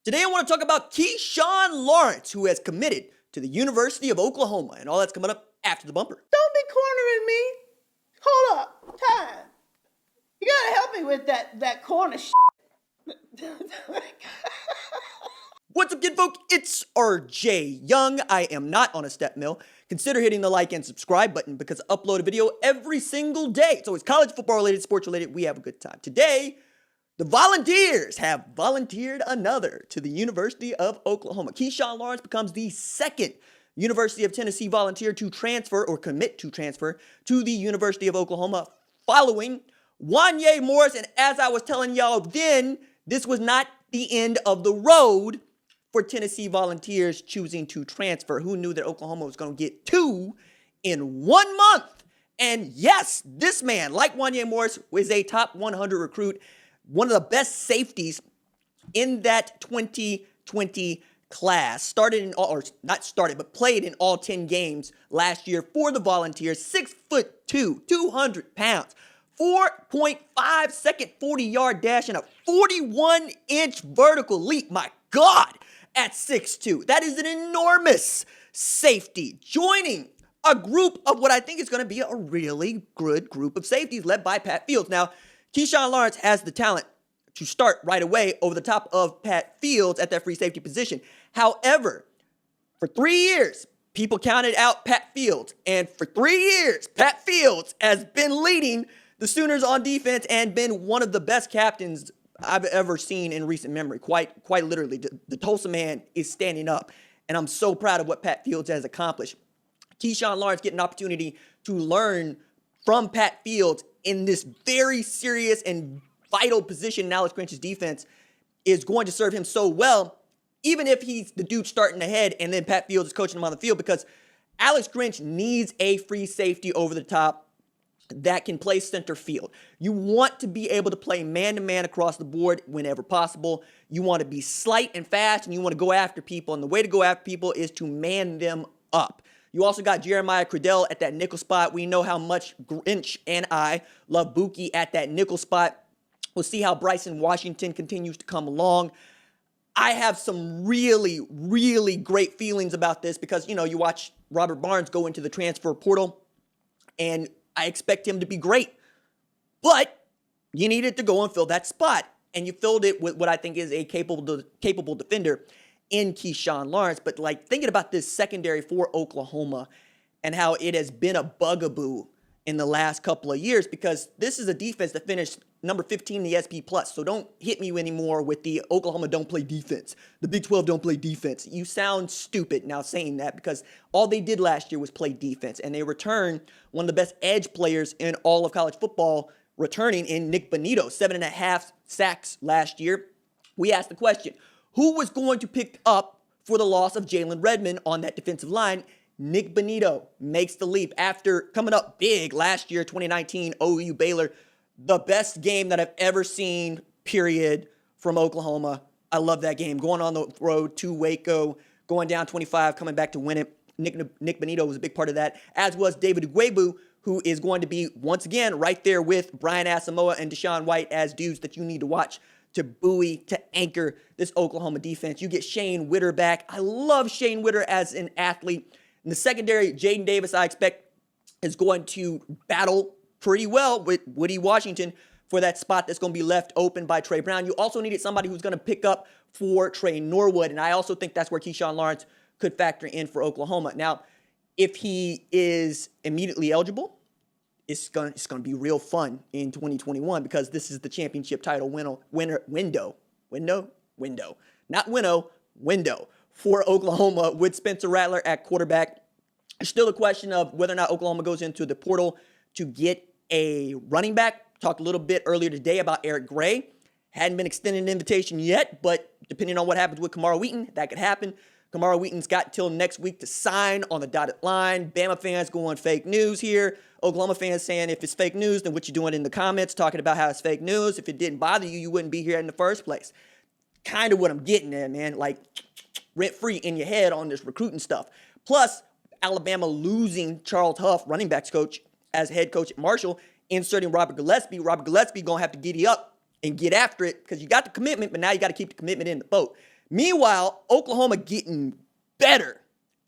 Today I want to talk about Keshawn Lawrence, who has committed to the University of Oklahoma, and all that's coming up after the bumper. Don't be cornering me. Hold up. Time. You gotta help me with that corner shit. What's up, kidfolk? It's RJ Young. I am not on a step mill. Consider hitting the like and subscribe button because I upload a video every single day. It's always college football related, sports related. We have a good time. Today, the Volunteers have volunteered another to the University of Oklahoma. Keshawn Lawrence becomes the second University of Tennessee volunteer to transfer or commit to transfer to the University of Oklahoma following Wanya Morris. And as I was telling y'all then, this was not the end of the road for Tennessee Volunteers choosing to transfer. Who knew that Oklahoma was going to get two in 1 month? And yes, this man, like Wanya Morris, was a top 100 recruit, one of the best safeties in that 2020 class. Played in all 10 games last year for the Volunteers. 6'2", 200 pounds, 4.5 second 40-yard dash, and a 41-inch vertical leap. My God, at 6'2". That is an enormous safety. Joining a group of what I think is going to be a really good group of safeties led by Pat Fields. Now, Keshawn Lawrence has the talent to start right away over the top of Pat Fields at that free safety position. However, for 3 years, people counted out Pat Fields. And for 3 years, Pat Fields has been leading the Sooners on defense and been one of the best captains I've ever seen in recent memory. Quite literally, the Tulsa man is standing up. And I'm so proud of what Pat Fields has accomplished. Keshawn Lawrence getting an opportunity to learn from Pat Fields in this very serious and vital position in Alex Grinch's defense is going to serve him so well, even if he's the dude starting ahead and then Pat Fields is coaching him on the field, because Alex Grinch needs a free safety over the top that can play center field. You want to be able to play man-to-man across the board whenever possible. You want to be slight and fast, and you want to go after people, and the way to go after people is to man them up. You also got Jeremiah Cradell at that nickel spot. We know how much Grinch and I love Buki at that nickel spot. We'll see how Bryson Washington continues to come along. I have some really, really great feelings about this because, you watch Robert Barnes go into the transfer portal, and I expect him to be great. But you needed to go and fill that spot, and you filled it with what I think is a capable defender in Keshawn Lawrence. But thinking about this secondary for Oklahoma and how it has been a bugaboo in the last couple of years, because this is a defense that finished number 15 in the SP+. So don't hit me anymore with the Oklahoma don't play defense. The Big 12 don't play defense. You sound stupid now saying that, because all they did last year was play defense, and they returned one of the best edge players in all of college football, returning in Nick Bonito, 7.5 sacks last year. We asked the question, who was going to pick up for the loss of Jalen Redmond on that defensive line? Nick Bonito makes the leap after coming up big last year, 2019, OU Baylor. The best game that I've ever seen, period, from Oklahoma. I love that game. Going on the road to Waco, going down 25, coming back to win it. Nick Bonito was a big part of that, as was David Ugwebu, who is going to be, once again, right there with Brian Asamoah and Deshaun White as dudes that you need to watch to buoy, to anchor this Oklahoma defense. You get Shane Witter back. I love Shane Witter as an athlete. In the secondary, Jaden Davis, I expect, is going to battle pretty well with Woody Washington for that spot that's going to be left open by Trey Brown. You also needed somebody who's going to pick up for Trey Norwood, and I also think that's where Keshawn Lawrence could factor in for Oklahoma. Now, if he is immediately eligible, it's going to be real fun in 2021, because this is the championship title window for Oklahoma with Spencer Rattler at quarterback. There's still a question of whether or not Oklahoma goes into the portal to get a running back. Talked a little bit earlier today about Eric Gray. Hadn't been extended an invitation yet, but depending on what happens with Kamara Wheaton, that could happen. Kamara Wheaton's got till next week to sign on the dotted line. Bama fans going fake news here. Oklahoma fans saying if it's fake news, then what you doing in the comments talking about how it's fake news. If it didn't bother you, you wouldn't be here in the first place. Kind of what I'm getting at, man. Rent-free in your head on this recruiting stuff. Plus, Alabama losing Charles Huff, running backs coach, as head coach at Marshall, inserting Robert Gillespie. Robert Gillespie going to have to giddy up and get after it, because you got the commitment, but now you got to keep the commitment in the boat. Meanwhile, Oklahoma getting better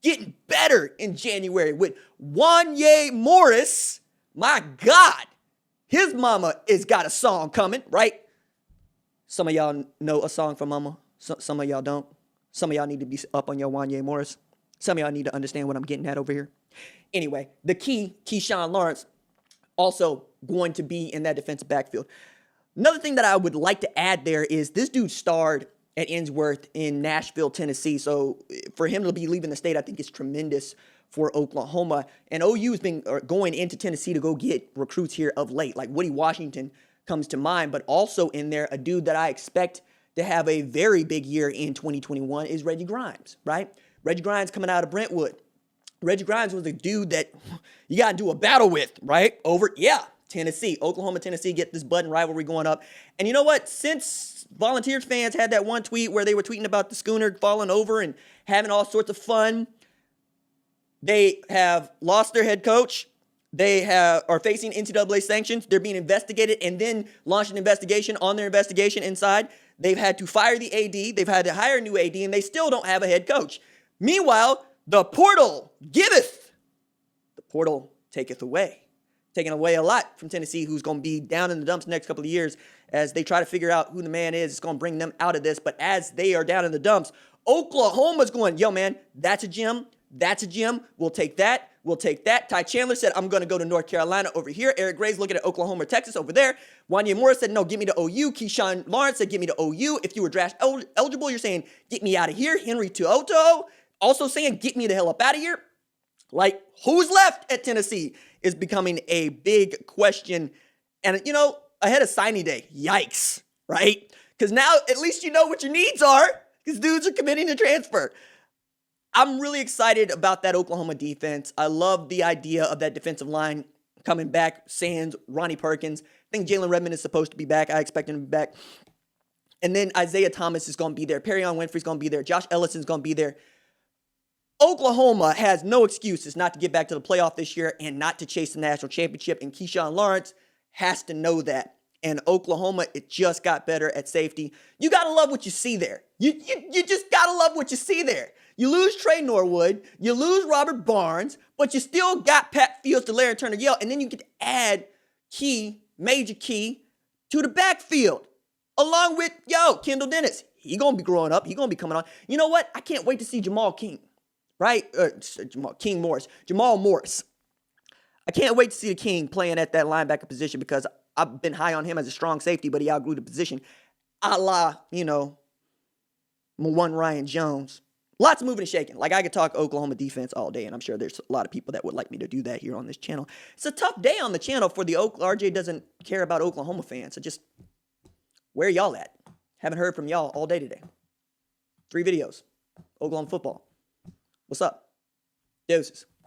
in January with Wanye Morris. My God, his mama has got a song coming, right? Some of y'all know a song from mama. Some of y'all don't. Some of y'all need to be up on your Wanye Morris. Some of y'all need to understand what I'm getting at over here. Anyway, the key, Keshawn Lawrence, also going to be in that defensive backfield. Another thing that I would like to add there is this dude starred at Innsworth in Nashville, Tennessee. So for him to be leaving the state, I think is tremendous for Oklahoma. And OU has been going into Tennessee to go get recruits here of late. Like Woody Washington comes to mind, but also in there, a dude that I expect to have a very big year in 2021 is Reggie Grimes, right? Reggie Grimes coming out of Brentwood. Reggie Grimes was a dude that you got to do a battle with, right? Tennessee. Oklahoma, Tennessee, get this Bud and rivalry going up. And you know what? Since Volunteers fans had that one tweet where they were tweeting about the schooner falling over and having all sorts of fun, they have lost their head coach. They are facing NCAA sanctions. They're being investigated and then launched an investigation on their investigation inside. They've had to fire the AD. They've had to hire a new AD, and they still don't have a head coach. Meanwhile, the portal giveth. The portal taketh away. Taking away a lot from Tennessee, who's going to be down in the dumps the next couple of years as they try to figure out who the man is. It's going to bring them out of this. But as they are down in the dumps, Oklahoma's going, yo, man, that's a gem. That's a gem. We'll take that. We'll take that. Ty Chandler said, I'm going to go to North Carolina over here. Eric Gray's looking at Oklahoma or Texas over there. Wanye Morris said, no, give me to OU. Keshawn Lawrence said, give me to OU. If you were draft eligible, you're saying, get me out of here. Henry Tuoto also saying, get me the hell up out of here. Like, who's left at Tennessee is becoming a big question. And, ahead of signing day, yikes, right? Because now at least you know what your needs are because dudes are committing to transfer. I'm really excited about that Oklahoma defense. I love the idea of that defensive line coming back. Sands, Ronnie Perkins. I think Jalen Redmond is supposed to be back. I expect him to be back. And then Isaiah Thomas is going to be there. Perrion Winfrey's going to be there. Josh Ellison's going to be there. Oklahoma has no excuses not to get back to the playoff this year and not to chase the national championship. And Keshawn Lawrence has to know that. And Oklahoma, it just got better at safety. You got to love what you see there. You just got to love what you see there. You lose Trey Norwood, you lose Robert Barnes, but you still got Pat Fields, Larry Turner Yell, and then you get to add Major Key, to the backfield, along with, Kendall Dennis. He going to be growing up. He going to be coming on. You know what? I can't wait to see Jamal King, right? Jamal Morris. I can't wait to see the King playing at that linebacker position because I've been high on him as a strong safety, but he outgrew the position. A la, one Ryan Jones. Lots of moving and shaking. Like, I could talk Oklahoma defense all day, and I'm sure there's a lot of people that would like me to do that here on this channel. It's a tough day on the channel for the RJ doesn't care about Oklahoma fans. So just, where y'all at? Haven't heard from y'all all day today. 3 videos. Oklahoma football. What's up? Deuces.